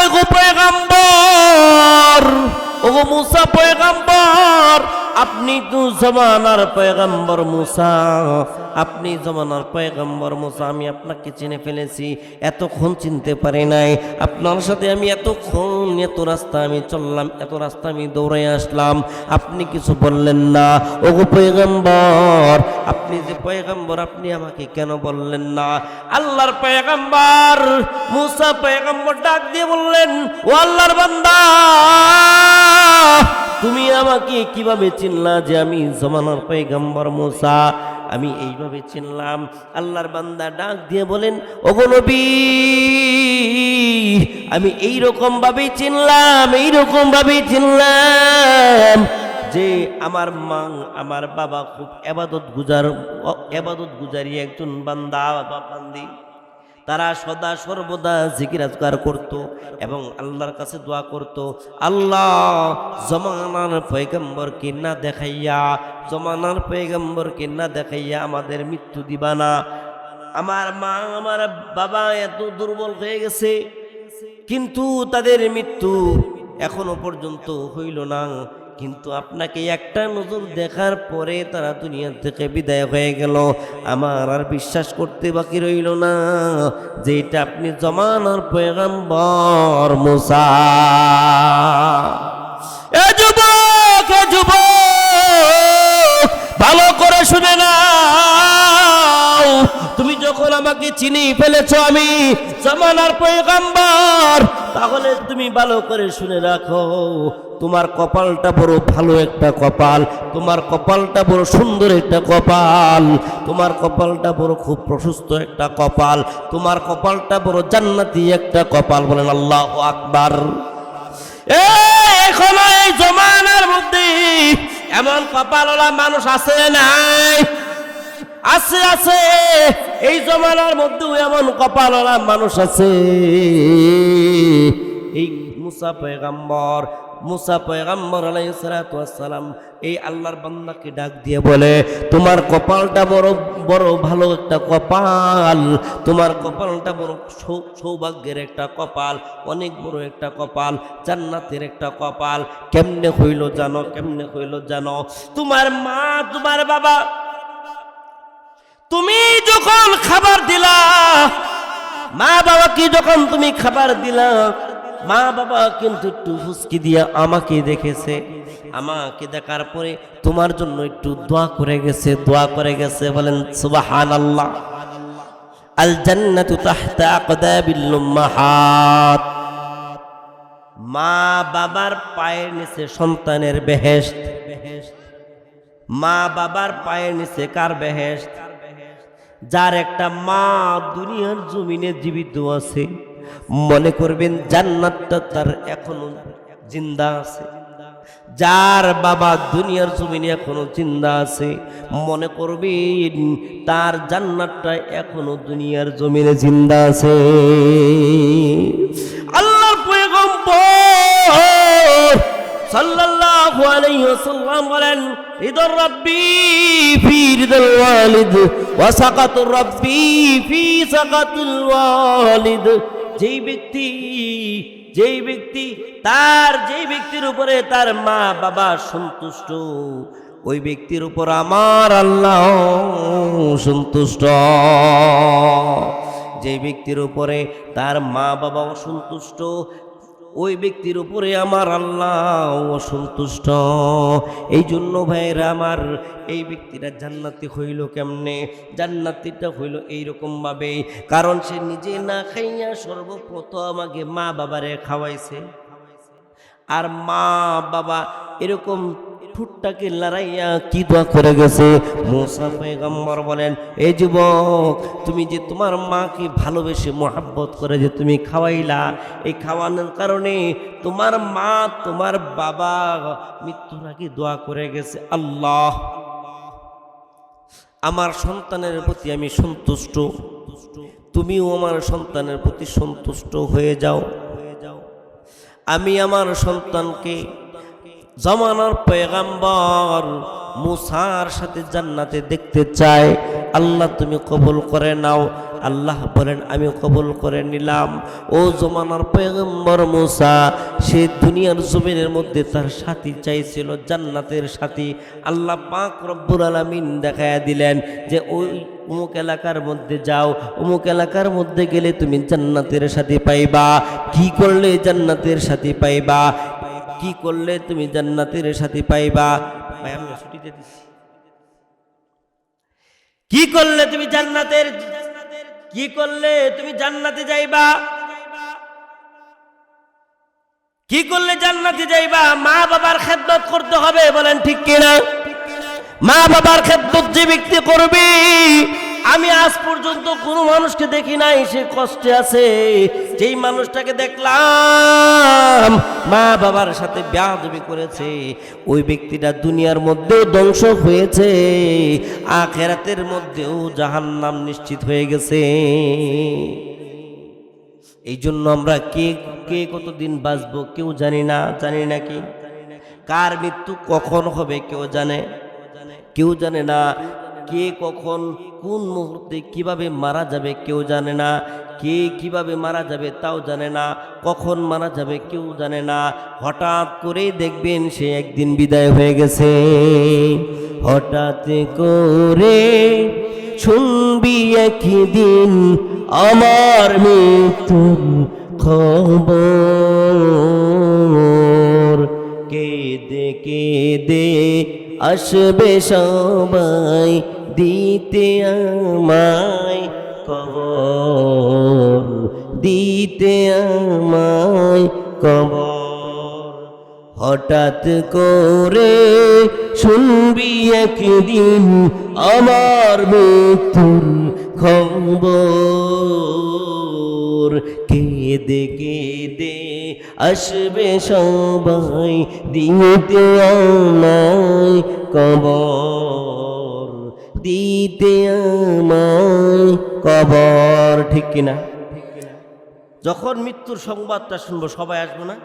ওগো পয়গম্বর, ওগো মুসা পয়গম্বর, আপনি তো জমানার পয়গম্বর মুসা, আপনি জমানার পয়গম্বর মুসা, আমি আপনাকে চিনে ফেলেছি, এতক্ষণ চিনতে পারি নাই। আপনার সাথে আমি এতক্ষণ এত রাস্তা আমি চললাম, এত রাস্তা আমি দৌড়ে আসলাম, আপনি কিছু বললেন না। ওগো পয়গম্বর, আপনি যে পয়গম্বর, আপনি আমাকে কেন বললেন না? আল্লাহর পয়গম্বর মুসা পয়গম্বর ডাক দিয়ে বললেন, ও আল্লাহর বান্দা, তুমি আমাকে কিভাবে চিনলা যে আমি জমানার পয়গম্বর মুসা? আমি এইভাবে চিনলাম। আল্লাহর বান্দা ডাক দিয়ে বলেন, ওগো নবী, আমি এইরকম ভাবেই চিনলাম, এইরকম ভাবেই চিনলাম যে আমার মা আমার বাবা খুব এবাদত গুজারি একজন বান্দা বা বান্দি। তারা সদা সর্বদা জিকির আজকার করত এবং আল্লাহর কাছে দোয়া করত, আল্লাহ জমানার পয়গম্বরকে না দেখাইয়া, জমানার পয়গম্বরকে না দেখাইয়া আমাদের মৃত্যু দিবা না। আমার মা আমার বাবা এত দুর্বল হয়ে গেছে, কিন্তু তাদের মৃত্যু এখনো পর্যন্ত হইল না, কিন্তু আপনাকে একটা নজর দেখার পরে তারা দুনিয়া থেকে বিদায় হয়ে গেল। আমার আর বিশ্বাস করতে বাকি রইল না যে এটা আপনি জমানার পয়গম্বর মুসা। এ যুবক, এ যুবক, ভালো করে শুনে নাও, তুমি যখন আমাকে চিনি ফেলেছ আমি জমানার পয়গম্বর, তাহলে তুমি ভালো করে শুনে রাখো, তোমার কপালটা বড় ভালো একটা কপাল, তোমার কপালটা বড় সুন্দর একটা কপাল, তোমার কপালটা বড় খুব প্রশস্ত একটা কপাল, তোমার কপালটা বড় জান্নাতি একটা কপাল। বলেন আল্লাহু আকবার। এখন এই জমানার মধ্যে এমন কপালওয়ালা মানুষ আছে নাই? আছে, আছে, এই জমানার মধ্যেও এমন কপালওয়ালা মানুষ আছে। এই মুসা পয়গম্বর আলাইহিস সালাতু ওয়াস সালাম এই আল্লাহর বান্দাকে ডাক দিয়ে বলে, তোমার কপালটা বড় বড় ভালো একটা কপাল, তোমার কপালটা বড় সৌভাগ্যের একটা কপাল, অনেক বড় একটা কপাল, জান্নাতের একটা কপাল। কেমনে হইল জানো? কেমনে হইল জানো? তোমার মা, তোমার বাবা, তুমি যখন খাবার দিলা, মা বাবাকে যখন তুমি খাবার দিলা, মা বাবা কিন্তু একটু ফুসকি দিয়া আমাকে দেখেছে, আমাকে দেখার পরে তোমার জন্য একটু দোয়া করে গেছে, দোয়া করে গেছে। বলেন সুবহানাল্লাহ। আল জান্নাতু তাহতা আকদাবিল উম্মাহাত, মা বাবার পায়ের নিচে সন্তানের বেহেশত। মা বাবার পায়ের নিচে কার বেহেশত? যার একটা মা দুনিয়ার জমিনে জীবিত আছে, মনে করবেন জান্নাতটা তার এখনো জিন্দা আছে। যার বাবা দুনিয়ার জমিনে এখনো জিন্দা আছে, মনে করবেন তার জান্নাতটা এখনো দুনিয়ার জমিনে জিন্দা আছে। আল্লাহর পয়গম্বর সাল্লাল্লাহু আলাইহি ওয়াসাল্লাম বলেন, রিদর রাব্বি ফি রিদল ওয়ালিদ ওয়া সাকাতুর রাব্বি ফি সাকাতুল ওয়ালিদ। যেই ব্যক্তির উপরে তার মা বাবা সন্তুষ্ট, ওই ব্যক্তির উপর আমার আল্লাহ সন্তুষ্ট। যে ব্যক্তির উপরে তার মা বাবা অসন্তুষ্ট, ওই ব্যক্তির উপরে আমার আল্লাহ অসন্তুষ্ট। এই জন্য ভাইরা আমার, এই ব্যক্তিরা জান্নাতি হইল কেমনে? জান্নাতিটা হইল এইরকম ভাবে, কারণ সে নিজে না খাইয়া সর্বপ্রথম আগে মা বাবারে খাওয়াইছে। আর মা বাবা এরকম ঠোঁটটাকে লড়াইয়া কি দোয়া করে গেছে। মুসা পয়গম্বর বলেন, এই যুবক, তুমি যে তোমার মাকে ভালোবেসে মোহাব্বত করে যে তুমি খাওয়াইলা, এই খাওয়ানোর কারণে তোমার মা তোমার বাবা মৃত্যুর আগে দোয়া করে গেছে, আল্লাহ আমার সন্তানের প্রতি আমি সন্তুষ্ট, তুমিও আমার সন্তানের প্রতি সন্তুষ্ট হয়ে যাও। আমি আমার সন্তানকে জমানার পয়গম্বর মুসার সাথে জান্নাতে দেখতে চাই, আল্লাহ তুমি কবুল করে নাও। আল্লাহ বলেন আমি কবুল করে নিলাম। ও জমানার পয়গম্বর মুসা সে দুনিয়ার জমিনের মধ্যে তার সাথী চাইছিল, জান্নাতের সাথী। আল্লাহ পাক রব্বুল আলামিন দেখায়া দিলেন যে ওই অমুক এলাকার মধ্যে যাও, অমুক এলাকার মধ্যে গেলে তুমি জান্নাতের সাথী পাইবা। কি করলে জান্নাতের সাথী পাইবা? কি করলে তুমি জান্নাতের সাথী পাইবা? ভাই আমি ছুটিতে দিছি। কি করলে তুমি জান্নাতে যাইবা? কি করলে জান্নাতে যাইবা? মা বাবার খেদমত করতে হবে, বলেন ঠিক কিনা? মা বাবার খেদমত যে ব্যক্তি করবে, আমি আজ পর্যন্ত কোনো মানুষকে দেখি নাই সে কষ্টে আছে। যেই মানুষটাকে দেখলাম মা বাবার সাথে বেয়াদবি করেছে, ওই ব্যক্তিটা দুনিয়ার মধ্যেও ধ্বংস হয়েছে, আখিরাতের মধ্যেও জাহান্নাম নিশ্চিত হয়ে গেছে। এই জন্য আমরা কে কতদিন বাঁচবো কেউ জানি না। কি কার মৃত্যু কখন হবে কেউ জানে না। কে কখন কোন মুহূর্তে কিভাবে মারা যাবে কেউ জানে না। কে কিভাবে মারা যাবে তাও জানে না। কখন মারা যাবে কেউ জানে না। হঠাৎ করে দেখবেন সে একদিন বিদায় হয়ে গেছে। হঠাৎ করে শুনবি একদিন আমার মৃত্যুর খবর। কেঁদে আসবে সবাই দিতে আমায় কবর, দিতে আমায় কবর। হঠাৎ করে শুনবি একদিন আমার মৃত্যুর খবর। কেঁদে আসবে সবাই দিতে আমায় কবর, দিতে আমায় কবর। ঠিক কিনা? যখন মৃত্যুর সংবাদটা শুনবো সবাই আসবো না?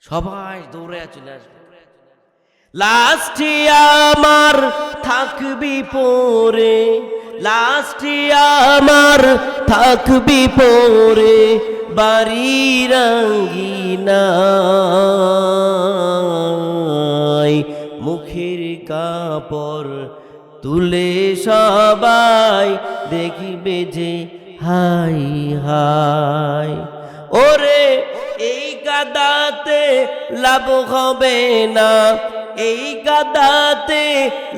সবাই দৌড়ে চলে আসবে। লাস্টে আমার থাকবি পরে, লাস্টে আমার থাকবি পরে বাড়ির আঙ্গিনায়। মুখের কাপড় তুলে সবাই দেখবে যে হাই হাই। ওরে এই কাদাতে লাভ হবে না, এই কাদাতে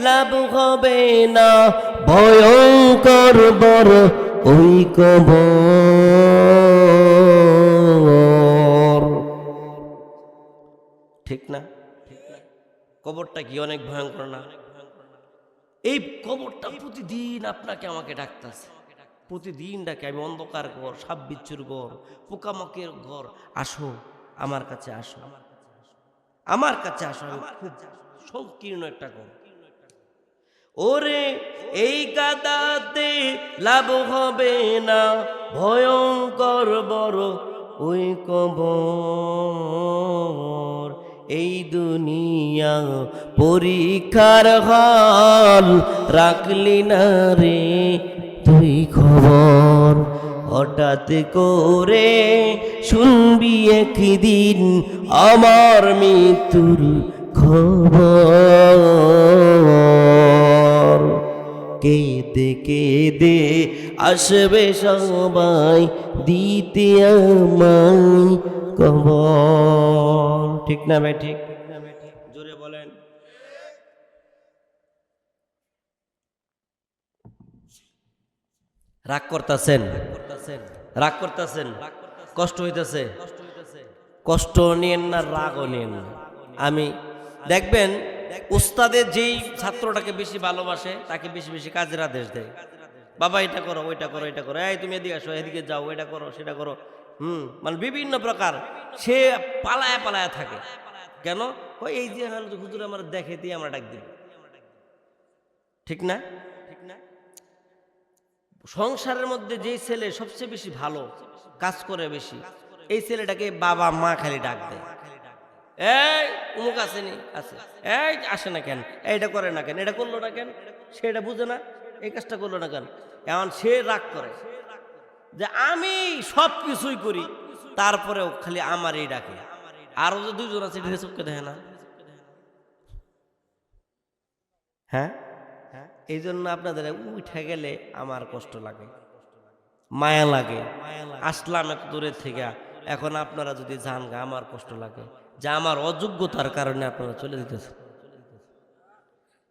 লাভ হবে না, ভয়ঙ্কর বড় ওই কবর। ঠিক না? কবরটা কি অনেক ভয়ঙ্কর না? এই কবরটা প্রতিদিন আপনাকে আমাকে ডাকতেছে, প্রতিদিন ডাকে। আমি অন্ধকার ঘর, সাপ বিচ্ছুর ঘর, পোকামাকের ঘর, আসো আমার কাছে, আসো আমার কাছে, আসো। আমি খুব সংকীর্ণ একটা ঘর। ওরে এই কাদাতে লাভ হবে না, ভয়ঙ্কর বড় ওই কবর। এই দুনিয়া পরীক্ষার হল, রাখলি না রে তুই খবর। হঠাৎ করে শুনবি একদিন আমার মৃত্যুর খবর। কেঁদে আসবে সবাই দিতে আমায় কবর। ঠিক না ভাই? ঠিক জোরে বলেন। রাগ করতেছেন, কষ্ট হইতেছে? কষ্ট নিয়েন না, রাগও নিয়েন না। আমি দেখবেন উস্তাদের যেই ছাত্রটাকে বেশি ভালোবাসে তাকে বেশি বেশি কাজের আদেশ দেয়। বাবা এটা করো, ওইটা করো, এটা করো, এই তুমি এদিকে আসো, এদিকে যাও, এটা করো, সেটা করো। মানে বিভিন্ন প্রকার সে পালায়া থাকে। কেন? এই যে হুজুর আমার দেখে দিয়ে আমরা ডাক দিই। ঠিক না? সংসারের মধ্যে যেই ছেলে সবচেয়ে বেশি ভালো কাজ করে বেশি, এই ছেলেটাকে বাবা মা খালি ডাক দেয়। এই অমুক আসেনি, আছে, এই আসে না কেন, এইটা করে না কেন, এটা করলো না কেন, সেটা বুঝে না, এই কাজটা করলো না কেন। এখন সে রাগ করে যে আমি সব কিছুই করি, তারপরেও খালি আমারই ডাকে। আরো যে দুইজন আছে এটা চোখকে দেখে না। হ্যাঁ, এই জন্য আপনাদের উঠে গেলে আমার কষ্ট লাগে, মায়া লাগে। আসলাম এত দূরের থেকে, এখন আপনারা যদি যান গা আমার কষ্ট লাগে যে আমার অযোগ্যতার কারণে আপনারা চলে যেতেছেন।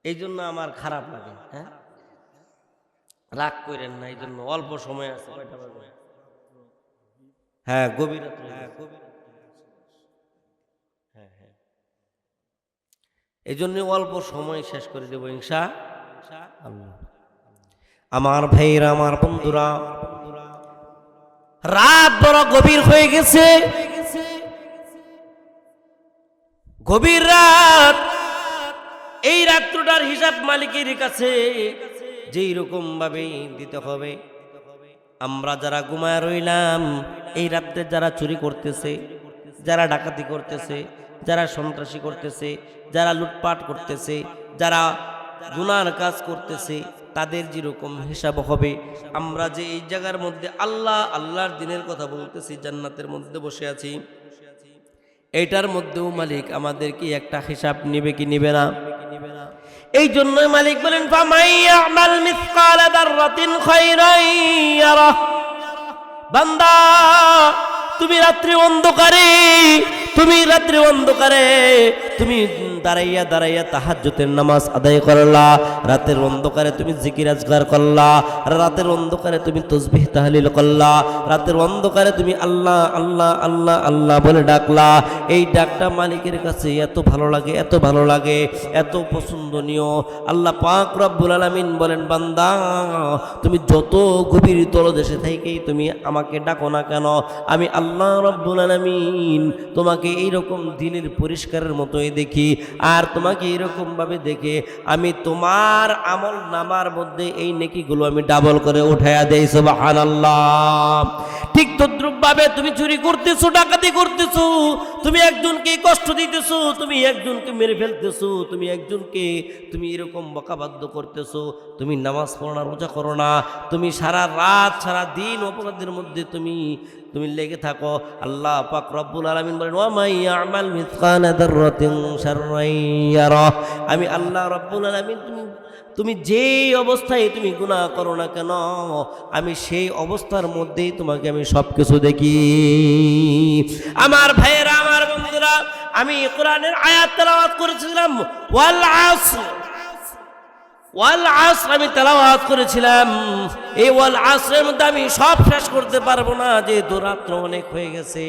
এই জন্য আমার খারাপ লাগে। হ্যাঁ, রাগ করেন না, এই জন্য অল্প সময় আছে। হ্যাঁ, গভীর রাত। হ্যাঁ, এই জন্য অল্প সময় শেষ করে দেবো ইনশাআল্লাহ। আমার ভাইরা, আমার বন্ধুরা, রাত বড় গভীর হয়ে গেছে, গভীর রাত। এই রাত্রটার হিসাব মালিকের কাছে যেই রকম ভাবে দিতে হবে। আমরা যারা ঘুমায় রইলাম, এই রাত্রে যারা চুরি করতেছে, যারা ডাকাতি করতেছে, যারা সন্ত্রাসী করতেছে, যারা লুটপাট করতেছে, যারা গুনার কাজ করতেছে, তাদের যেরকম হিসাব হবে। আমরা যে এই জায়গার মধ্যে আল্লাহর দিনের কথা বলতেছি, জান্নাতের মধ্যে বসে আছি, এইটার মধ্যেও মালিক আমাদেরকে একটা হিসাব নেবে কি নেবে না? এই জন্যই মালিক বলেন ফামাইয়ামাল মিসকালা দাররাতিন খায়রান ইয়ারা। বান্দা, তুমি রাত্রি অন্ধকারে তুমি দাঁড়াইয়া দাঁড়াইয়া তাহাজ্জুদের নামাজ আদায় করলা, রাতের অন্ধকারে তুমি জিকির আজকার করলা, রাতের অন্ধকারে তুমি তাসবিহ তাহলিল করলা, রাতের অন্ধকারে তুমি আল্লাহ আল্লাহ আল্লাহ আল্লাহ বলে ডাকলা। এই ডাকটা মালিকের কাছে এত ভালো লাগে, এত ভালো লাগে, এত পছন্দনীয়। আল্লাহ পাক রব্বুল আলামিন বলেন, বান্দা তুমি যত গভীর তলদেশে থেকেই তুমি আমাকে ডাকো না কেন, আমি আল্লাহ রব্বুল আলামিন তোমাকে এইরকম দিনের পরিষ্কারের মতোই দেখি, আর তোমাকে এরকম ভাবে দেখে আমি তোমার আমল নামার মধ্যে এই নেকিগুলো আমি ডাবল করে উঠাইয়া দেই। সুবহানাল্লাহ। ঠিক তদ্রুপ ভাবে তুমি চুরি করতেছো, ডাকাতি করতেছো, তুমি একজনকে কষ্ট দিতেছো, তুমি একজনকে মেরে ফেলতেছো, তুমি একজনকে তুমি এরকম বকাবাধ্য করতেছো, তুমি নামাজ পড়ো না, রোজা করো না, তুমি সারা রাত সারা দিন অপরাধের মধ্যে তুমি লেগে থাকো। আল্লাহ পাক রব্বুল আলামিন বলেন ওয়া মাইয়ামাল মিসকালা দাররাতিন শাররান ইয়ারা। আমি আল্লাহ রব্বুল আলামিন তুমি যেই অবস্থায় তুমি গুনাহ করো না কেন, আমি সেই অবস্থার মধ্যেই তোমাকে আমি সবকিছু দেখি। আমার ভাইয়েরা, আমার বন্ধুরা, আমি কোরআনের আয়াত তেলাওয়াত করেছিলাম, ওয়াল আসর আমি তেলাওয়াত করেছিলাম। এই ওয়াল আসরের মধ্যে আমি সব শেষ করতে পারবো না, যেহেতু রাত্র অনেক হয়ে গেছে।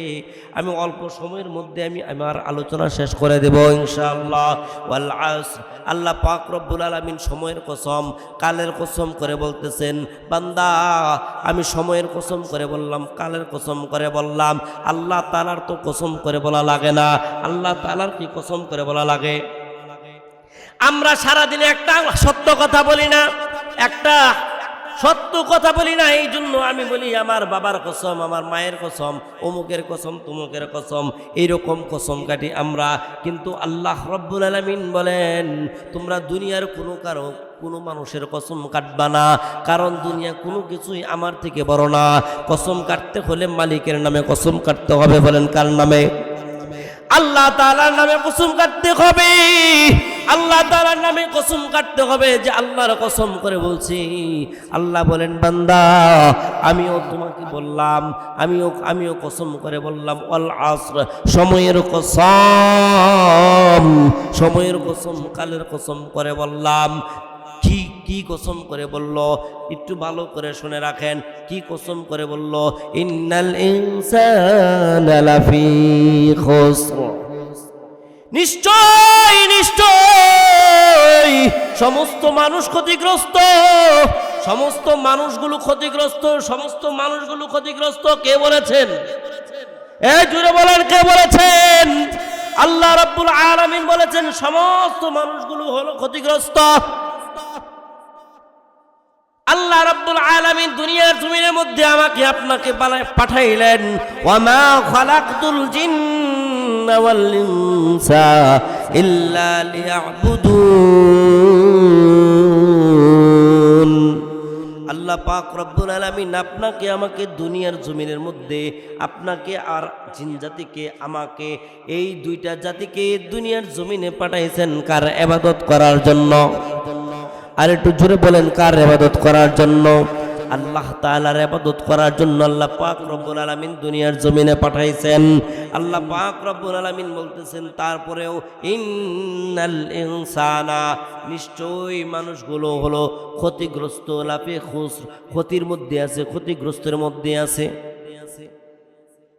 আমি অল্প সময়ের মধ্যে আমি আমার আলোচনা শেষ করে দেব ইনশাআল্লাহ। ওয়াল আসর, আল্লাহ পাক রব্বুল আলামিন সময়ের কসম, কালের কসম করে বলতেছেন, বান্দা আমি সময়ের কসম করে বললাম, কালের কসম করে বললাম। আল্লাহ তাআলার তো কসম করে বলা লাগে না, আল্লাহ তাআলার কি কসম করে বলা লাগে? আমরা সারাদিনে একটা সত্য কথা বলি না, একটা সত্য কথা বলি না। এই জন্য আমি বলি আমার বাবার কসম, আমার মায়ের কসম, অমুকের কসম, তমুকের কসম, এইরকম কসম কাটি আমরা। কিন্তু আল্লাহ রব্বুল আলামিন বলেন, তোমরা দুনিয়ার কোনো মানুষের কসম কাটবা না, কারণ দুনিয়া কোনো কিছুই আমার থেকে বড় না। কসম কাটতে হলে মালিকের নামে কসম কাটতে হবে। বলেন কার নামে? আল্লাহ তাআলার নামে কসম কাটতে হবে। আল্লাহ তাআলার নামে কসম কাটতে হবে, যে আল্লাহর কসম করে বলছি। আল্লাহ বলেন, বান্দা আমিও তোমাকে বললাম, আমিও কসম করে বললাম, ওয়াল আসর, সময়ের কসম, কালের কসম করে বললাম। কি কসম করে বলল? একটু ভালো করে শুনে রাখেন, কি কসম করে বলল? ইন্নাল ইনসানা লাফি খুসর, নিশ্চয় সমস্ত মানুষ ক্ষতিগ্রস্ত, সমস্ত মানুষগুলো ক্ষতিগ্রস্ত। কে বলেছেন? এই জুড়ে বলেন, কে বলেছেন? আল্লাহ রাব্বুল আলামিন বলেছেন সমস্ত মানুষগুলো হলো ক্ষতিগ্রস্ত। আল্লাহ রাব্বুল আলামিন দুনিয়ার জমিনের মধ্যে আমাকে আপনাকে পাঠাইলেন, ওয়ামা খালাকতুল জিন্না ওয়াল ইনসা ইল্লা লিয়াবুদুন। আল্লাহ পাক রব্বুল আলামিন আপনাকে আমাকে দুনিয়ার জমিনের মধ্যে, আপনাকে আর জিন জাতিকে আমাকে, এই দুইটা জাতিকে দুনিয়ার জমিনে পাঠাইছেন কার ইবাদত করার জন্য? আর একটু জোরে বলেন, কার ইবাদত করার জন্য? আল্লাহ তাআলার ইবাদত করার জন্য আল্লাহ পাক রব্বুল আলামিন দুনিয়ার জমিনে পাঠাইছেন। আল্লাহ পাক রব্বুল আলামিন বলতেছেন তারপরেও ইন্নাল ইনসানা, নিশ্চয়ই মানুষগুলো হলো ক্ষতিগ্রস্ত, লাফে খুসর, ক্ষতির মধ্যে আছে, ক্ষতিগ্রস্তের মধ্যে আছে।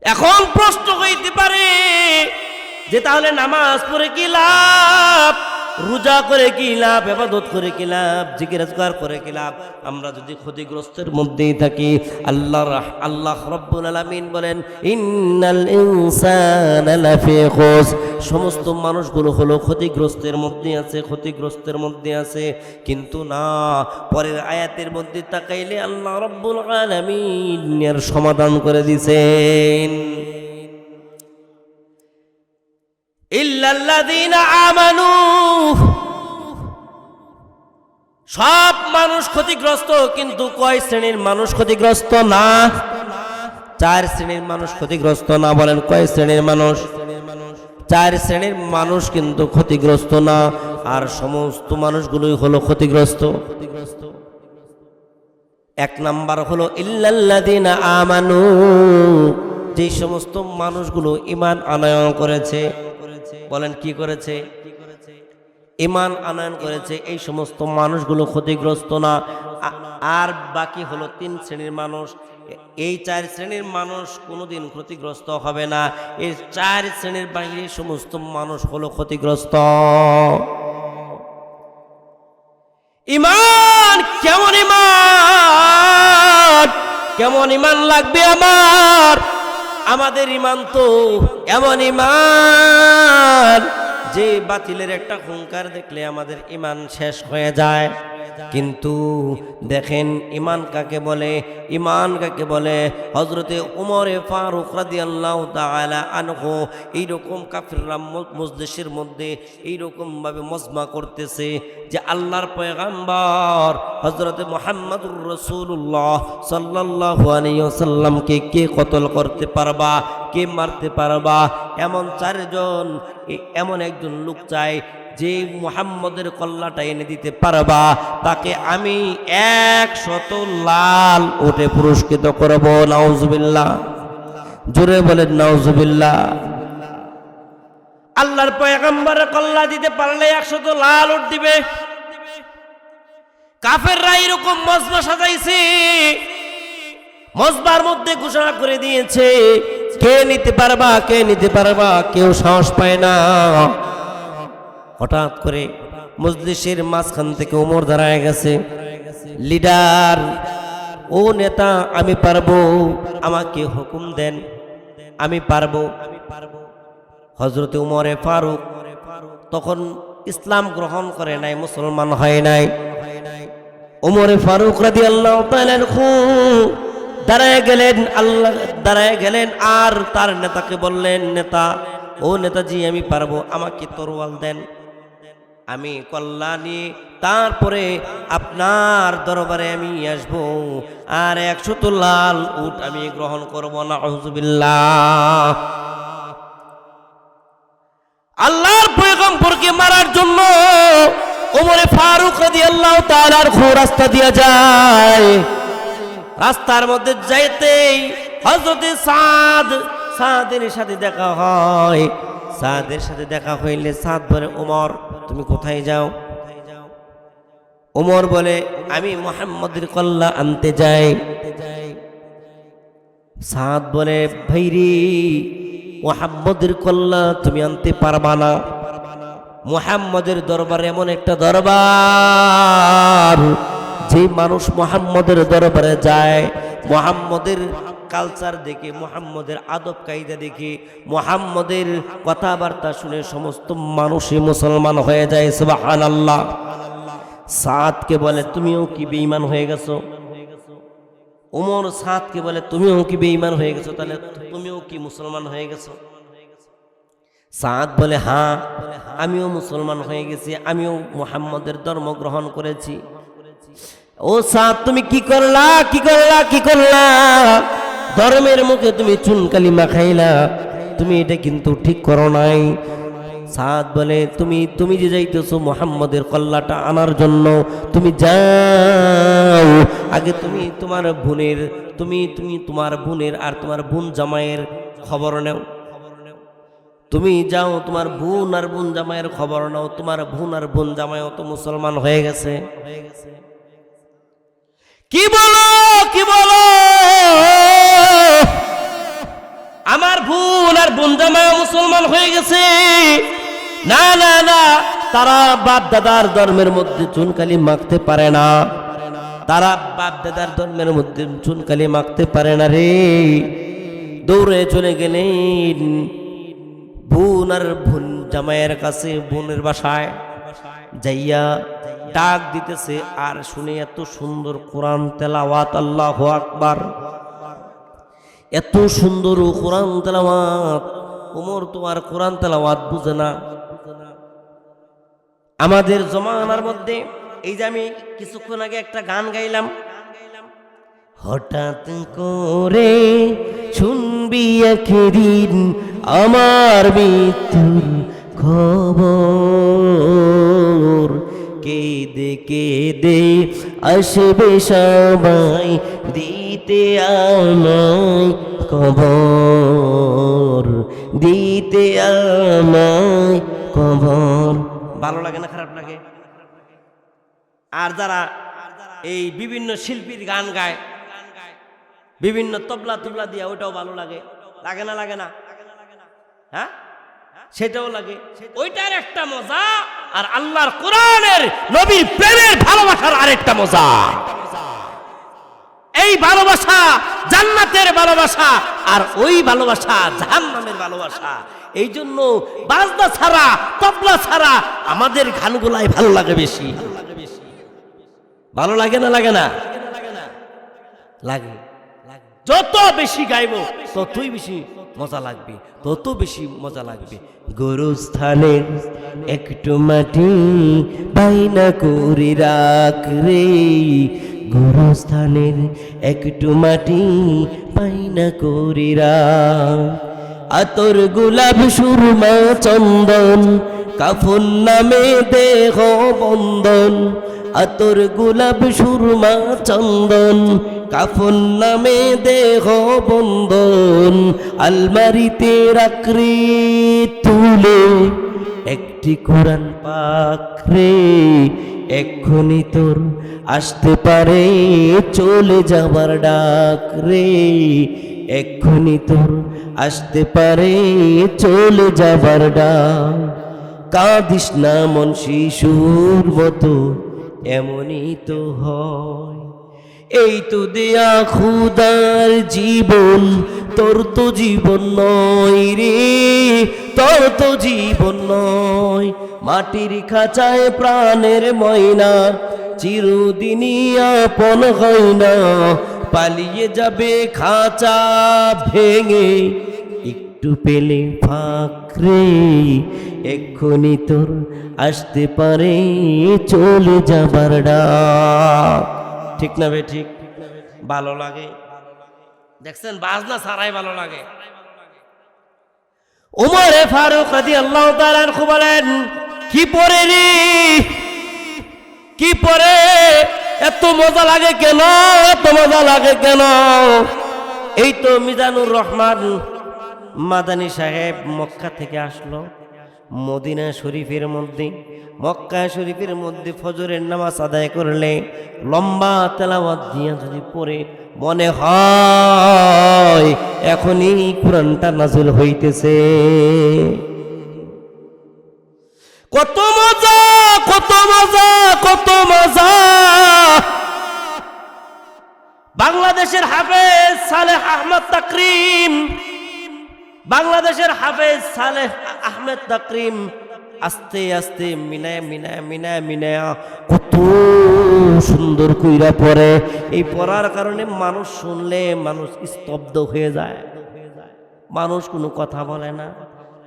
এখন প্রশ্ন হইতে পারে যে তাহলে নামাজ পড়ে কি লাভ, রোজা করে কি লাভ, ইবাদত করে কি লাভ, জিকির আজকার করে কি লাভ, আমরা যদি ক্ষতিগ্রস্তের মধ্যেই থাকি? আল্লাহ রাব্বুল আলামিন বলেন ইন্নাল ইনসানা লাফি খুসর, সমস্ত মানুষগুলো হলো ক্ষতিগ্রস্তের মধ্যে আছে, ক্ষতিগ্রস্তের মধ্যে আছে। কিন্তু না, পরের আয়াতের মধ্যে তাকাইলে আল্লাহ রাব্বুল আলামিন এর সমাধান করে দিয়েছেন, ইল্লাল্লাযীনা আমানু, সব মানুষ ক্ষতিগ্রস্ত, কিন্তু কয় শ্রেণীর মানুষ ক্ষতিগ্রস্ত না? 4 শ্রেণীর মানুষ ক্ষতিগ্রস্ত না। বলেন কয় শ্রেণীর মানুষ? 4 শ্রেণীর মানুষ কিন্তু ক্ষতিগ্রস্ত না, আর সমস্ত মানুষগুলোই হলো ক্ষতিগ্রস্ত। 1 নাম্বার হলো ইল্লাল্লাযীনা আমানু, যে সমস্ত মানুষগুলো ঈমান আনয়ন করেছে। বলেন কি করেছে? ঈমান আনয়ন করেছে, এই সমস্ত মানুষগুলো ক্ষতিগ্রস্ত না। আর বাকি হলো 3 শ্রেণীর মানুষ। এই 4 শ্রেণীর মানুষ কোনোদিন ক্ষতিগ্রস্ত হবে না। এই 4 শ্রেণীর বাইরে সমস্ত মানুষ হলো ক্ষতিগ্রস্ত। ঈমান কেমন? ঈমান কেমন? ঈমান লাগবে আমাদের ঈমান তো এমন ঈমান যে বাতিলের একটা হুঙ্কার দেখলে আমাদের ঈমান শেষ হয়ে যায়। কিন্তু দেখেন ঈমান কাকে বলে? ঈমান কাকে বলে? হযরতে উমরে ফারুক রাদিয়াল্লাহু তাআলা আনহু এইরকম কাফিররা মজলিসের মধ্যে এইরকম ভাবে মজমা করতেছে যে আল্লাহর পয়গম্বর হযরতে মুহাম্মদুর রাসূলুল্লাহ সাল্লাল্লাহু আলাইহি ওয়াসাল্লামকে কে কতল করতে পারবা, কে মারতে পারবা? এমন 4 জন, এমন একজন লোক চাই যে মুহাম্মদের কল্লাটা এনে দিতে পারবা, তাকে আমি 100 লাল উটে পুরস্কৃত করব। নাউজুবিল্লাহ, জোরে বলেন নাউজুবিল্লাহ। আল্লাহর পয়গম্বরের কল্লা দিতে পারলে 100 লাল উট দিবে। কাফেররা এরকম মজমা সাজাইছে, মজবার মধ্যে ঘোষণা করে দিয়েছে কে নিতে পারবা, কে নিতে পারবা, কেউ সাহস পায় না। হঠাৎ করে মজলিসের মাঝখান থেকে ওমর দাঁড়ায় গেছে, লিডার, ও নেতা, আমি পারবো, আমাকে হুকুম দেন, আমি পারবো। হযরতে উমরে ফারুক তখন ইসলাম গ্রহণ করে নাই, মুসলমান হয় নাই। উমরে ফারুক রাদিয়াল্লাহু তাআলা দাঁড়ায় গেলেন আর তার নেতাকে বললেন, নেতা, ও নেতাজি, আমি পারবো, আমাকে তরোয়াল দেন, আমি কল্লা নিয়ে তারপরে আপনার দরবারে আমি আসবো, আর 100 লাল উট আমি গ্রহণ করবো। নাউজুবিল্লাহ। আল্লাহর পয়গম্বরকে মারার জন্য ওমরে ফারুক রাদিয়াল্লাহু তাআলার রাস্তা দিয়ে যায়। রাস্তার মধ্যে যাইতেই হযরতে সাদের সাথে দেখা হয়। সাদের সাথে দেখা হইলে সাদ বলে, ওমর, তুমি কোথায় যাও? ওমর বলে, আমি মুহাম্মদের কল্লা আনতে যাই। সাদ বলে, ভাইরি, মুহাম্মদের কল্লা তুমি আনতে পারবা না। মুহাম্মদের দরবার এমন একটা দরবার, যে মানুষ মুহাম্মদের দরবারে যায়, মুহাম্মদের কালচার দেখে, মুহাম্মদের আদব কায়দা দেখে, মুহাম্মদের কথাবার্তা শুনে সমস্ত মানুষই মুসলমান হয়ে যায়। সুবহানাল্লাহ। সাদকে বলে, তুমিও কি বেঈমান হয়ে গেছো? ওমর সাদকে বলে, তুমিও কি বেঈমান হয়ে গেছো? তাহলে তুমিও কি মুসলমান হয়ে গেছো? সাদ বলে, হ্যাঁ, আমিও মুসলমান হয়ে গেছি, আমিও মুহাম্মদের ধর্ম গ্রহণ করেছি। ও সাদ তুমি কি করলা, কি করলা, কি করলা? ধর্মের মুখে তুমি চুনকালি মাখাইলা, তুমি এটা কিন্তু ঠিক করো নাই। সাদ বলে তুমি যে যাইতেছো মুহাম্মদের কল্লাটা আনার জন্য, তুমি যাও আগে তুমি তোমার বোনের তোমার বোনের আর তোমার বোন জামাইয়ের খবর নেও। তুমি যাও তোমার বোন আর বোন জামাইয়ের খবর নাও। তোমার বোন আর বোন জামাইও তো মুসলমান হয়ে গেছে। কি বলো, কি বলো? আমার বোন আর বোন জামাই মুসলমান হয়ে গেছে? না না না, তারা বাপ দাদার ধর্মের মধ্যে চুনকালি মাখতে পারে না। তারা বাপ দাদার ধর্মের মধ্যে চুনকালি মাখতে পারে না রে। দৌড়ে চলে গেলেন বোন আর বোন জামাইয়ের কাছে, বোনের বাসায় যাইয়া ডাক দিতেছে আর শুনে এত সুন্দর কোরআন তেলাওয়াত, আল্লাহু আকবার, এত সুন্দর কোরআন তেলাওয়াত। ওমর তো আর কোরআন তেলাওয়াত বুঝে না। আমাদের জমানার মধ্যে এই যে আমি কিছুক্ষণ আগে একটা গান গাইলাম, হঠাৎ করে শুনবি একদিন আমার মৃত্যুর খবর, কেঁদে কেঁদে আসবে সবাই দিতে আমায় কবর, দিতে আমায় কবর। ভালো লাগে না, খারাপ লাগে? আর যারা এই বিভিন্ন শিল্পীর গান গায়, বিভিন্ন তবলা তুবলা দিয়া, ওইটাও ভালো লাগে। লাগে না, লাগে না? হ্যাঁ, সেটাও লাগে। ওইটার একটা মজা, আর আল্লাহর কোরআনের নবীর প্রেমের ভালোবাসার আরেকটা মজা। এই ভালোবাসা জান্নাতের ভালোবাসা, আর ওই ভালোবাসা জাহান্নামের ভালোবাসা। এই জন্য বাজনা ছাড়া, তবলা ছাড়া আমাদের গানগুলাই ভালো লাগে বেশি। ভালো লাগে না, লাগে না? লাগে। যত বেশি গাইব ততই বেশি মজা লাগবে, তত বেশি মজা লাগবে। গোরস্থানের একটু মাটি বাইনা করে রাখ রে, গোরস্থানের একটু মাটি বাইনা করে রাখ। আতর গোলাপ সুরমা চন্দন কাফন নামে দেহ বন্দন, আতর গোলাপ সুরমা চন্দন কাফন নামে দেহ বন্দন। আলমারিতে রাখরে তুলে একটি কোরআন পাক রে, এক্ষুনি তোর আসতে পারে চলে যাবার ডাক রে, এক্ষুনি তোর আসতে পারে চলে যাবার ডাক। কাঁদিস না মন শিশুর মতো, এমনই তো হয়। এই তো দেয়া খুদার জীবন, তোর তো জীবন নয় রে, তোর তো জীবন নয়। মাটির খাঁচায় প্রাণের ময়না চিরদিনই আপন হয় না, পালিয়ে যাবে খাঁচা ভেঙে একটু পেলে ফাঁক রে, এক্ষুনি তোর আসতে পারে চলে যাবার ডাক। ঠিক না বে? ঠিক। ভালো লাগে। দেখছেন, বাজনা ছাড়াই ভালো লাগে। ওমরে ফারুক রাদিয়াল্লাহু তাআলা আনহু বলেন, কি পরে রে, কি পরে এত মজা লাগে কেন, এত মজা লাগে কেন? এই তো মিজানুর রহমান মাদানী সাহেব মক্কা থেকে আসলো মদিনা শরীফের মধ্যে। মক্কা শরীফের মধ্যে ফজরের নামাজ আদায় করলে লম্বা তেলাওয়াত দিয়ে যদি পড়ে, মনে হয় এখনই কোরআনটা নাযিল হইতেছে। কত মজা, কত মজা, কত মজা! বাংলাদেশের হাফেজ সালেহ আহমদ তাকরিম, বাংলাদেশের হাফেজ সালেহ আহমেদ তাকরিম আস্তে আস্তে মিনায় মিনায় মিনায় মিনায় কত সুন্দর কইরা পড়ে। এই পড়ার কারণে মানুষ শুনলে মানুষ স্তব্ধ হয়ে যায়, মানুষ কোনো কথা বলে না,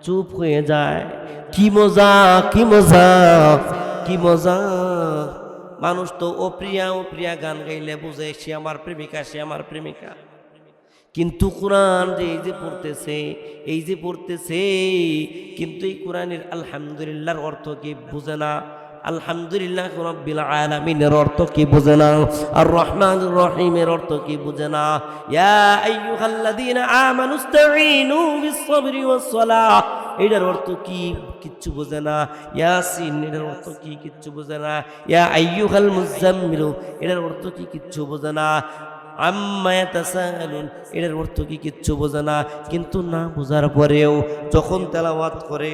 চুপ হয়ে যায়। কি মজা, কি মজা, কি মজা! মানুষ তো ও প্রিয়া গান গাইলে বুঝে সে আমার প্রেমিকা, সে আমার প্রেমিকা। কিন্তু কোরআন যে এই যে পড়তেছে কিন্তু এই কোরআনের আলহামদুলিল্লাহর অর্থ কি বুঝে না, আলহামদুলিল্লাহ রাব্বিল আলামিনের অর্থ কি বুঝে না, আর রহমানুর রহিমের অর্থ কি বুঝে না। ইয়া আইয়ুহাল্লাযীনা আমানুস্তাঈনু বিস-সাবরি ওয়াস-সালাহ, এটার অর্থ কি কিচ্ছু বোঝে না। ইয়াসিন এটার অর্থ কি কিচ্ছু বোঝে না। ইয়া আইয়ুহাল মুযাম্মিলু এটার অর্থ কি কিচ্ছু বোঝে না। আম্মা ইয়াতাসাআলুন এটার অর্থ কি কিচ্ছু বোঝে না। কিন্তু না বোঝার পরেও যখন তেলাওয়াত করে,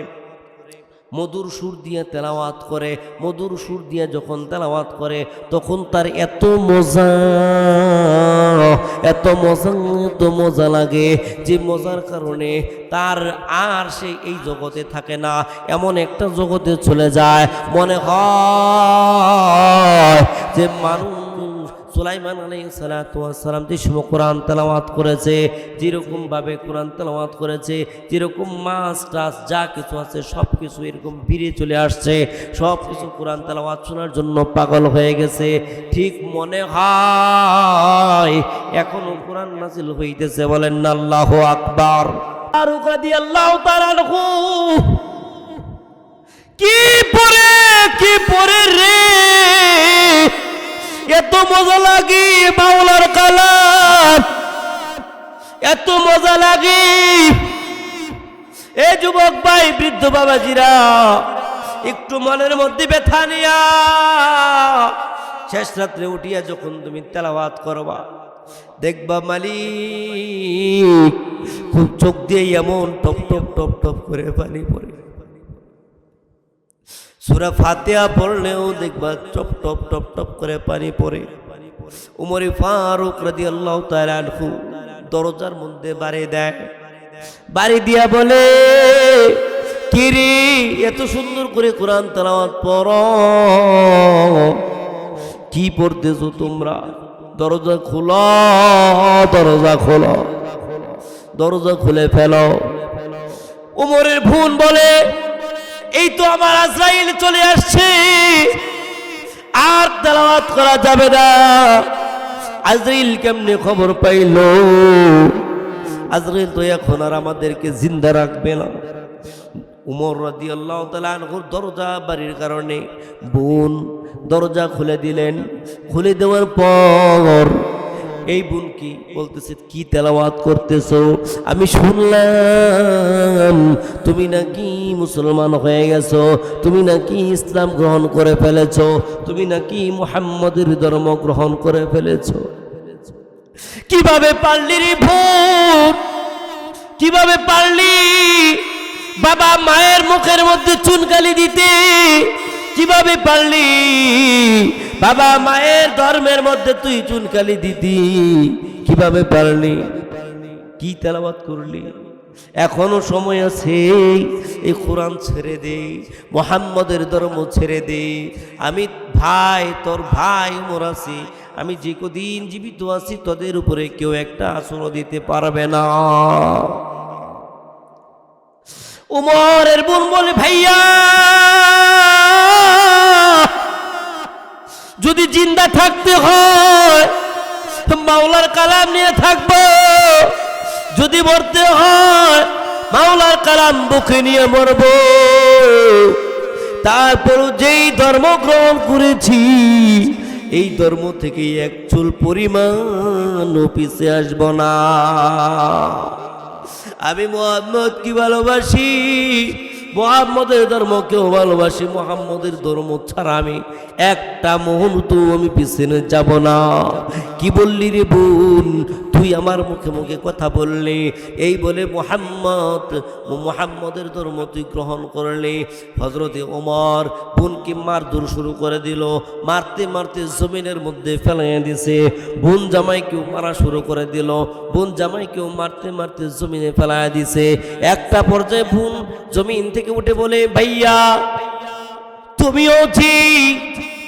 মধুর সুর দিয়ে তেলাওয়াত করে, মধুর সুর দিয়ে যখন তেলাওয়াত করে তখন তার এত মজা লাগে যে মজার কারণে তার আর সে এই জগতে থাকে না, এমন একটা জগতে চলে যায়। মনে হয় যে মানুষ সুলাইমান আলাইহিস সালাতু ওয়াস সালাম যে সময় কোরআন তেলাওয়াত করেছে, যেরকম ভাবে কোরআন তেলাওয়াত করেছে, যেরকম মাছ টাছ যা কিছু আছে সব কিছু এরকম ফিরে চলে আসছে, সব কিছু কোরআন তেলাওয়াত শোনার জন্য পাগল হয়ে গেছে। ঠিক মনে হয় এখনো কোরআন নাযিল হইতেছে। বলেন না আল্লাহু আকবার। ফারুক রাদিয়াল্লাহু তাআলা আনহু কি পরে রে, এত মজা লাগে মাওলার কালাম, এত মজা লাগে। এই যুবক ভাই, বৃদ্ধ বাবাজিরা, একটু মনের মধ্যে ব্যথা নিয়া শেষ রাত্রে উঠিয়া যখন তুমি তেলাওয়াত করবা, দেখবা মালিক খুব চোখ দিয়ে এমন টপ টপ টপ টপ করে পানি পড়ে। সূরা ফাতিহা পড়লেও দেখবা টপ টপ টপ টপ করে পানি পড়ে। উমর ফারুক রাদিয়াল্লাহু তাআলা আনহু দরজার মধ্যে বাড়ি দিয়া বলে, কিরে এত সুন্দর করে কোরআন তেলাওয়াত পড়ো, কি পড়তেছো তোমরা? দরজা খোলো, দরজা খুলে ফেলো। উমরের বোন বলে, এই তো আমার আজরাইল চলে আসছে, আর তেলাওয়াত করা যাবে না। আজরাইল কেমনে খবর পাইল? আজরাইল তো এখন আর আমাদেরকে জিন্দা রাখবে না। উমর রাদিয়াল্লাহু তাআলা আনহুর দরজা বাড়ির কারণে বোন দরজা খুলে দিলেন। খুলে দেওয়ার পর এই বোন কি বলতেছে, কি তেলাওয়াত করতেছো? আমি শুনলাম তুমি নাকি মুসলমান হয়ে গেছো, তুমি নাকি ইসলাম গ্রহণ করে ফেলেছো, তুমি নাকি মুহাম্মদের ধর্ম গ্রহণ করে ফেলেছো। কিভাবে পারলি রে বোন, কিভাবে পারলি বাবা মায়ের মুখের মধ্যে চুনকালি দিতে? কিভাবে পারলি বাবা মায়ের ধর্মের মধ্যে তুই চুনকালি দিতি? কিভাবে পারলি? কি তেলাওয়াত করলি? এখনো সময় আছে, এই কোরআন ছেড়ে দে, মুহাম্মদের ধর্ম ছেড়ে দে। আমি ভাই, তোর ভাই উমর আছি, আমি যে কদিন জীবিত আছি তোদের উপরে কেউ একটা আসর দিতে পারবে না। উমরের বোন বলে, ভাইয়া যদি জিন্দা থাকতে হয় মাওলার কালাম নিয়ে থাকবো, যদি মরতে হয় মাওলার কালাম বুকে নিয়ে মরব। তারপর যেই ধর্ম গ্রহণ করেছি এই ধর্ম থেকে এক চুল পরিমাণ পিছে আসব না। আমি মুহাম্মদ কি ভালোবাসি, মুহাম্মদের ধর্মকেও ভালোবাসি, মুহাম্মদের ধর্ম ছাড়া আমি একটা মুহূর্ত আমি পিছনে যাব না। কি বললি রে বোন, তুই আমার মুখে মুখে কথা বললি, এই বলে মুহাম্মদের ধর্ম তুই গ্রহণ করলি। হযরতে ওমর বোনকে মারধর শুরু করে দিল, মারতে মারতে জমিনের মধ্যে ফেলাইয়া দিছে। বোন জামাইকেও মারা শুরু করে দিল, বোন জামাইকেও মারতে মারতে জমিনে ফেলাইয়া দিছে। একটা পর্যায়ে বোন জমিন থেকে উঠে বলে, ভাইয়া তুমিও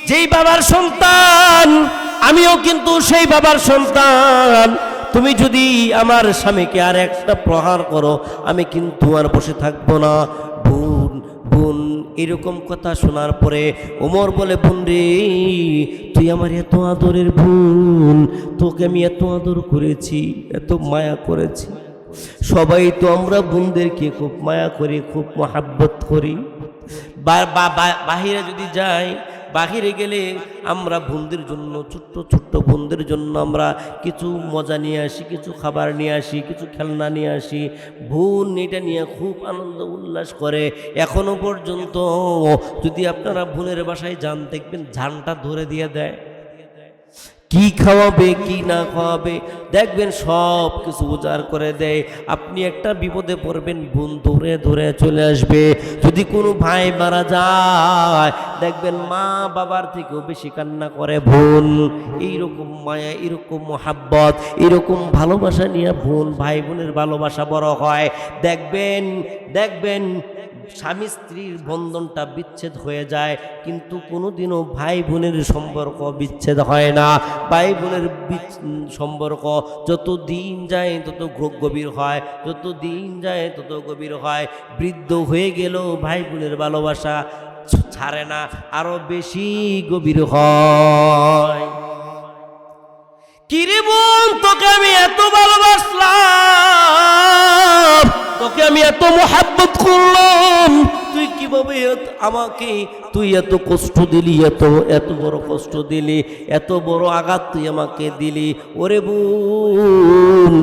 যেই বাবার সন্তান, আমিও কিন্তু সেই বাবার সন্তান। তুমি যদি আমার স্বামীকে আর একটা প্রহার করো আমি কিন্তু আর বসে থাকবো না। বোন এরকম কথা শোনার পরে ওমর বলে, বোন রে, তুই আমার এত আদরের বোন, তোকে আমি এত আদর করেছি, এত মায়া করেছি। সবাই তো আমরা বোনদেরকে খুব মায়া করি, খুব মহাব্বত করি। বাহিরে যদি যাই, বাহিরে গেলে আমরা বোনদের জন্য, ছোট্ট ছোট্ট বোনদের জন্য আমরা কিছু মজা নিয়ে আসি, কিছু খাবার নিয়ে আসি, কিছু খেলনা নিয়ে আসি। বোন এটা নিয়ে খুব আনন্দ উল্লাস করে। এখনো পর্যন্ত যদি আপনারা বোনের বাসায় যান, দেখবেন ঝানটা ধরে দিয়ে দেয়, কি খাওয়াবে কি না খাওয়াবে দেখবেন সব কিছু উজাড় করে দেয়। আপনি একটা বিপদে পড়বেন, বোন ধরে ধরে চলে আসবে। যদি কোনো ভাই মারা যায়, দেখবেন মা বাবার থেকেও বেশি কান্না করে বোন। এইরকম মায়া, এরকম মোহাব্বত, এরকম ভালোবাসা নিয়ে বোন ভাই বোনের ভালোবাসা বড় হয়। দেখবেন দেখবেন স্বামী স্ত্রীর বন্ধনটা বিচ্ছেদ হয়ে যায়, কিন্তু কোনোদিনও ভাই বোনের সম্পর্ক বিচ্ছেদ হয় না। ভাই বোনের সম্পর্ক যত দিন যায় তত গভীর হয়, যত দিন যায় তত গভীর হয়। বৃদ্ধ হয়ে গেলেও ভাই বোনের ভালোবাসা ছাড়ে না, আরো বেশি গভীর হয়। কিরে বোন, তোকে আমি এত ভালোবাসলাম, তোকে আমি এত মোহাব্বত করলাম, তুই কিভাবে আমাকে তুই এত কষ্ট দিলি, এত বড় কষ্ট দিলি, এত বড় আঘাত তুই আমাকে দিলি। ওরে বোন,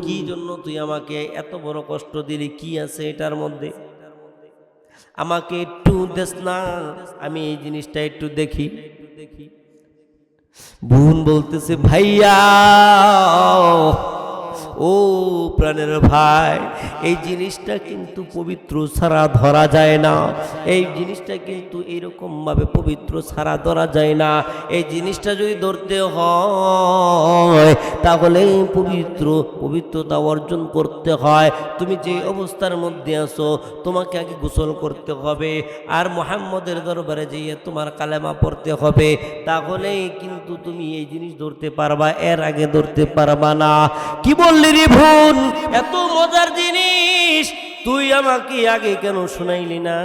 কি জন্য তুই আমাকে এত বড় কষ্ট দিলি? কি আছে এটার মধ্যে? আমাকে একটু দেখ না, আমি এই জিনিসটা একটু দেখি। বোন বলতেছে, ভাইয়া, ও প্রাণের ভাই, এই জিনিসটা কিন্তু পবিত্র ছাড়া ধরা যায় না। এই জিনিসটা কিন্তু এরকম ভাবে পবিত্র ছাড়া ধরা যায় না। এই জিনিসটা যদি ধরতে হয় তাহলে পবিত্রতা অর্জন করতে হয়। তুমি যে অবস্থার মধ্যে আছো, তোমাকে আগে গোসল করতে হবে, আর মুহাম্মদের দরবারে যেয়ে তোমার কালেমা পড়তে হবে, তাহলেই কিন্তু তুমি এই জিনিস ধরতে পারবা, এর আগে ধরতে পারবা না। কি বললি রে বোন, এত মজার জিনিস তুই আমাকে আগে কেন শোনাইলি না?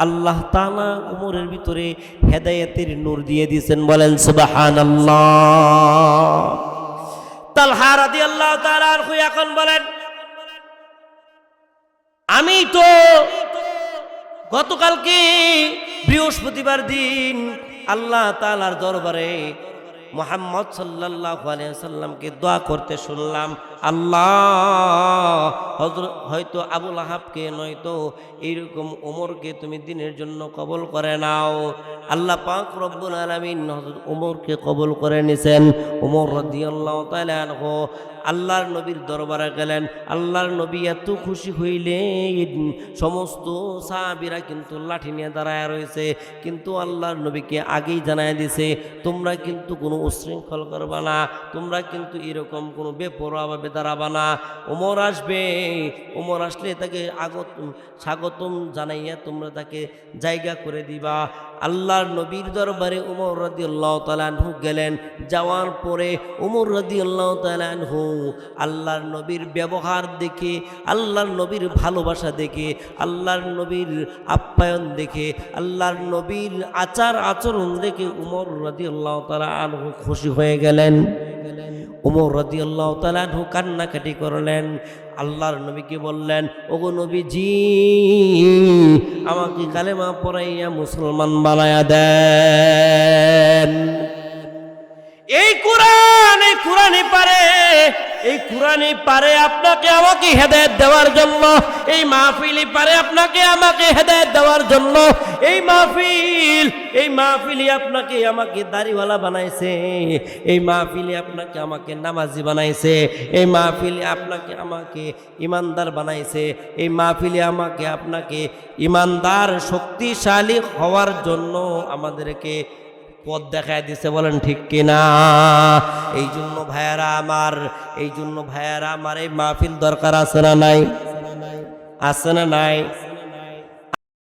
আল্লাহ তাআলা উমরের ভিতরে হেদায়েতের নূর দিয়ে দিয়েছেন, বলেন সুবহানাল্লাহ। তালহা রাদিয়াল্লাহু তাআলা আনহু এখন বলেন, আমি তো গতকালকে বৃহস্পতিবার দিন আল্লাহ তাআলার দরবারে মুহাম্মদ সাল্লাল্লাহু আলাইহি ওয়াসাল্লামকে দোয়া করতে শুনলাম। আল্লাহ, হয়তো আবু লাহাবকে নয়তো এইরকম ওমরকে তুমি দিনের জন্য কবুল করে নাও। আল্লাহ পাক রব্বুল আলামিন হযরত ওমরকে কবুল করে নিছেন। ওমর রাদিয়াল্লাহু তাআলা আনহু আল্লাহর নবীর দরবারে গেলেন। আল্লাহর নবী এত খুশি হইলেন, সমস্ত সাহাবীরা কিন্তু লাঠি নিয়ে দাঁড়ায় রয়েছে, কিন্তু আল্লাহর নবীকে আগেই জানায় দিছে, তোমরা কিন্তু কোনো উশৃঙ্খল করবা না, তোমরা কিন্তু এরকম কোনো বেপরোয়াভাবে দাঁড়াবা না। ওমর আসবে, ওমর আসলে তাকে স্বাগতম জানাইয়া তোমরা তাকে জায়গা করে দিবা। আল্লাহর নবীর দরবারে ওমর রাদিয়াল্লাহু তাআলা আনহু গেলেন। যাওয়ার পরে ওমর রাদিয়াল্লাহু তাআলা আনহু আল্লাহর নবীর ব্যবহার দেখে, আল্লাহর নবীর ভালোবাসা দেখে, আল্লাহর নবীর আপ্যায়ন দেখে, আল্লাহর নবীর আচার আচরণ দেখে ওমর রাদিয়াল্লাহু তাআলা আনহু খুশি হয়ে গেলেন। ওমর রাদিয়াল্লাহু তাআলা আনহু কান্নাকাটি করলেন। আল্লাহর নবীকে বললেন, ওগো নবীজি, আমাকে কালেমা পড়াইয়া মুসলমান বানায়া দেন। এই কোরআনই পারে আপনাকে আমাকে হেদায়েত দেওয়ার জন্য, এই মাহফিলই পারে আপনাকে আমাকে হেদায়েত দেওয়ার জন্য। এই মাহফিলই আপনাকে আমাকে দাড়িওয়ালা বানাইছে, এই মাহফিলই আপনাকে আমাকে নামাজি বানাইছে, এই মাহফিলই আপনাকে আমাকে ইমানদার বানাইছে, এই মাহফিলই আমাকে আপনাকে ইমানদার শক্তিশালী হওয়ার জন্য আমাদেরকে পথ দেখায় দিছে, বলেন ঠিক কিনা? এই জন্য ভাইয়ারা আমার এই মাহফিল দরকার আছে না নাই? আছে না নাই?